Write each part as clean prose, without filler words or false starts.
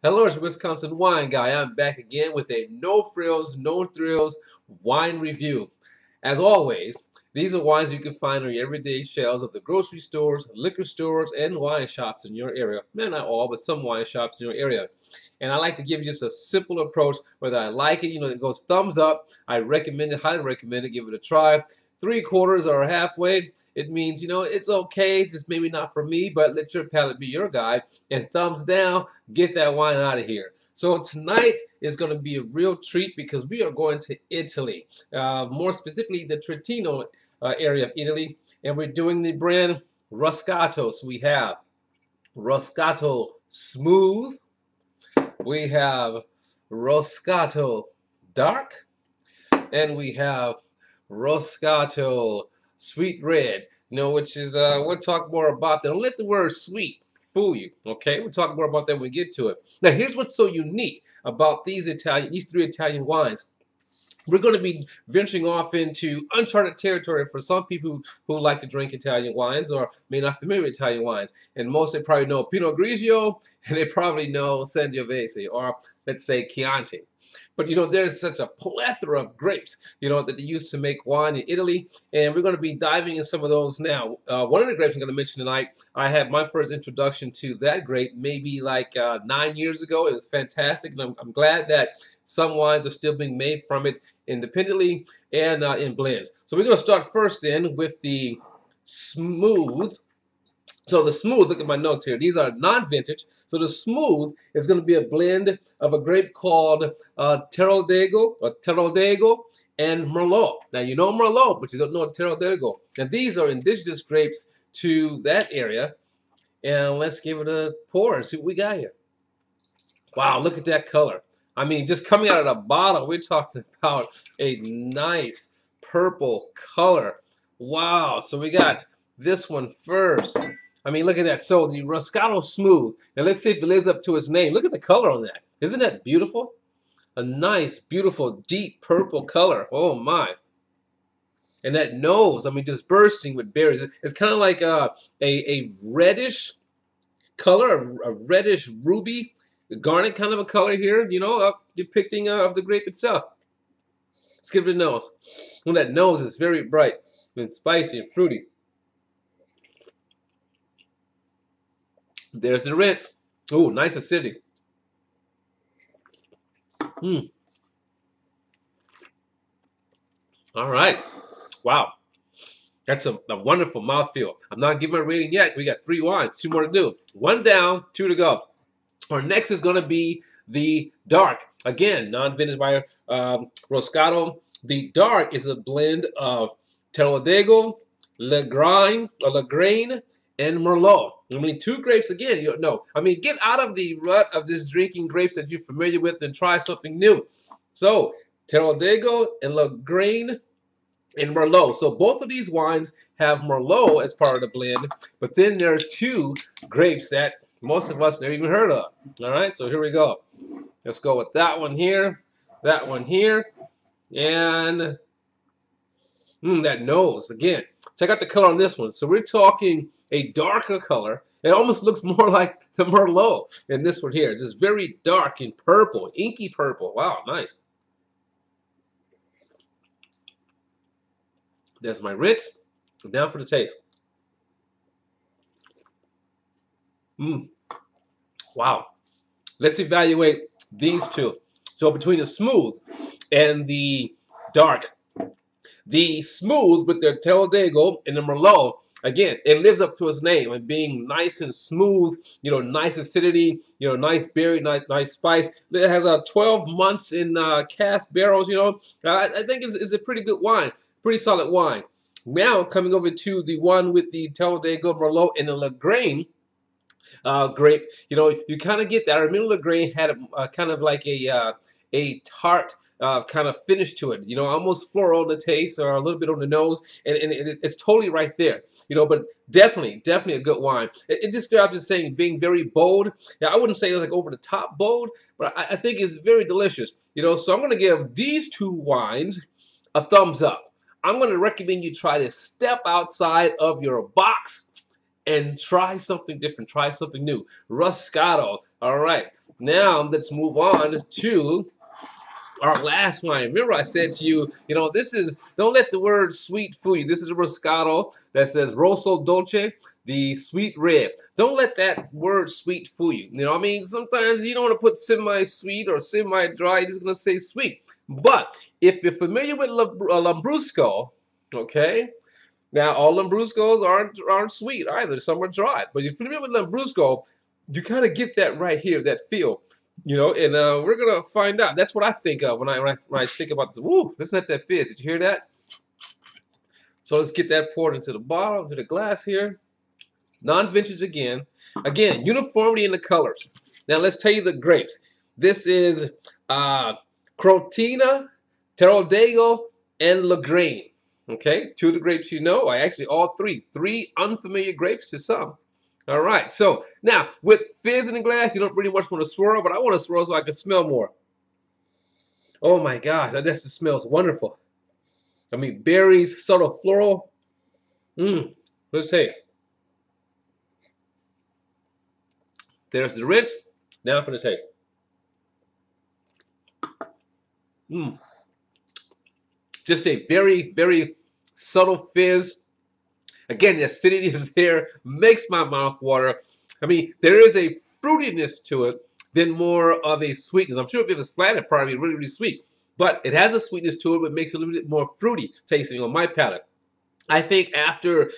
Hello, it's Wisconsin Wine Guy. I'm back again with a no frills, no thrills wine review. As always, these are wines you can find on your everyday shelves of the grocery stores, liquor stores, and wine shops in your area. Not all, but some wine shops in your area. And I like to give you just a simple approach. Whether I like it, it goes thumbs up. I recommend it, highly recommend it. Give it a try. Three quarters or halfway, it means, it's okay, just maybe not for me, but let your palate be your guide. And thumbs down, get that wine out of here. So tonight is going to be a real treat because we are going to Italy, more specifically the Trentino area of Italy, and we're doing the brand Roscato. So we have Roscato Smooth, we have Roscato Dark, and we have Roscato Sweet Red, which is, we'll talk more about that. Don't let the word sweet fool you, okay? We'll talk more about that when we get to it. Now, here's what's so unique about these three Italian wines. We're going to be venturing off into uncharted territory for some people who like to drink Italian wines or may not be familiar with Italian wines. And most they probably know Pinot Grigio, and they probably know Sangiovese, or let's say Chianti. But there's such a plethora of grapes, that they used to make wine in Italy, and we're going to be diving in some of those now. One of the grapes I'm going to mention tonight, I had my first introduction to that grape maybe like 9 years ago. It was fantastic, and I'm glad that some wines are still being made from it independently and in blends. So we're going to start first in with the Smooth. So the Smooth, look at my notes here. These are non-vintage. So the Smooth is going to be a blend of a grape called Teroldego and Merlot. Now you know Merlot, but you don't know Teroldego. And these are indigenous grapes to that area. And let's give it a pour and see what we got here. Wow, look at that color. I mean, just coming out of the bottle, we're talking about a nice purple color. Wow, so we got this one first. I mean, look at that. So the Roscato Smooth. Now let's see if it lives up to its name. Look at the color on that. Isn't that beautiful? A nice, beautiful, deep purple color. Oh my. And that nose, I mean, just bursting with berries. It's kind of like a reddish color, a reddish ruby, garnet kind of a color here, depicting of the grape itself. Let's give it a nose. Well, that nose is very bright and spicy and fruity. There's the rinse. Ooh, nice acidity. All right. Wow. That's a wonderful mouthfeel. I'm not giving a rating yet. We got 3 wines, 2 more to do. 1 down, 2 to go. Our next is going to be the Dark. Again, non-vintage wine, Roscato. The Dark is a blend of Teroldego, Lagrein, and Merlot. I mean, 2 grapes again. You don't know. I mean, get out of the rut of just drinking grapes that you're familiar with and try something new. So, Teroldego and Lagrein and Merlot. So both of these wines have Merlot as part of the blend, but then there are 2 grapes that most of us never even heard of. All right, so here we go. Let's go with that one here, and that nose again. Check out the color on this one. So we're talking a darker color. It almost looks more like the Merlot in this one here. Just very dark and purple, inky purple. Wow, nice. There's my rinse. Down for the taste. Wow. Let's evaluate these 2. So between the Smooth and the Dark, the Smooth with the Teroldego and the Merlot, again, it lives up to its name and being nice and smooth, nice acidity, nice berry, nice spice. It has 12 months in cast barrels, I think it's a pretty good wine, pretty solid wine. Now coming over to the one with the Teroldego, Merlot, and the Lagrein grape, you kind of get that. I remember Lagrein had a kind of like a tart kind of finish to it, almost floral on the taste or a little bit on the nose, and it's totally right there, but definitely a good wine. It describes as saying being very bold. Now, I wouldn't say it's like over the top bold, but I think it's very delicious, so I'm going to give these 2 wines a thumbs up. I'm going to recommend you try to step outside of your box and try something different, try something new. Roscato. All right. Now let's move on to our last wine. Remember I said to you, this is, don't let the word sweet fool you. This is a Moscato that says Rosso Dolce, the sweet red. Don't let that word sweet fool you. I mean, sometimes you don't want to put semi-sweet or semi-dry. You're just going to say sweet. But if you're familiar with Lambrusco, okay, now all Lambruscos aren't sweet either. Some are dry. But if you're familiar with Lambrusco, you kind of get that right here, that feel. And we're gonna find out. That's what I think of when I think about this. Woo! Listen to that fizz. Did you hear that? So let's get that poured into the bottle, into the glass here. Non-vintage again. Again, uniformity in the colors. Now let's tell you the grapes. This is Crotina, Teroldego, and Lagrange. Okay, 2 of the grapes actually all three unfamiliar grapes to some. All right, so now with fizz in the glass, you don't pretty much want to swirl, but I want to swirl so I can smell more. Oh my gosh, that just smells wonderful. I mean, berries, subtle floral. Let's taste. There's the rinse. Now for the taste. Just a very, very subtle fizz. Again, the acidity is there, makes my mouth water. I mean, there is a fruitiness to it than more of a sweetness. I'm sure if it was flat, it'd probably be really, really sweet. But it has a sweetness to it, but makes it a little bit more fruity tasting on my palate. I think after,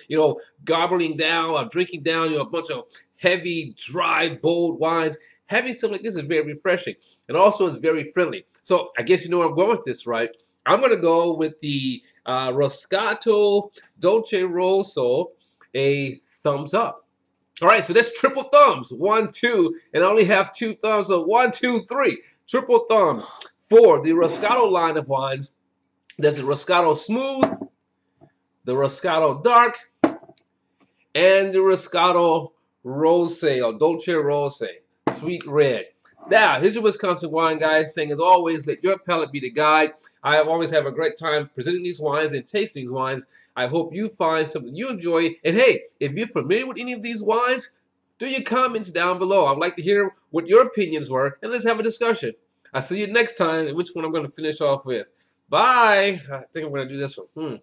gobbling down or drinking down, a bunch of heavy, dry, bold wines, having something like this is very refreshing. And also it's very friendly. So I guess you know where I'm going with this, right? I'm going to go with the Moscato Dolce Rosso, a thumbs up. All right, so that's triple thumbs. 1, 2, and I only have 2 thumbs, so 1, 2, 3. Triple thumbs for the Moscato line of wines. There's the Moscato Smooth, the Moscato Dark, and the Moscato Rose or Dolce Rose, sweet red. Now, here's your Wisconsin wine guy saying, as always, let your palate be the guide. I always have a great time presenting these wines and tasting these wines. I hope you find something you enjoy. And hey, if you're familiar with any of these wines, do your comments down below. I'd like to hear what your opinions were, and let's have a discussion. I'll see you next time, and which one I'm going to finish off with. Bye. I think I'm going to do this one.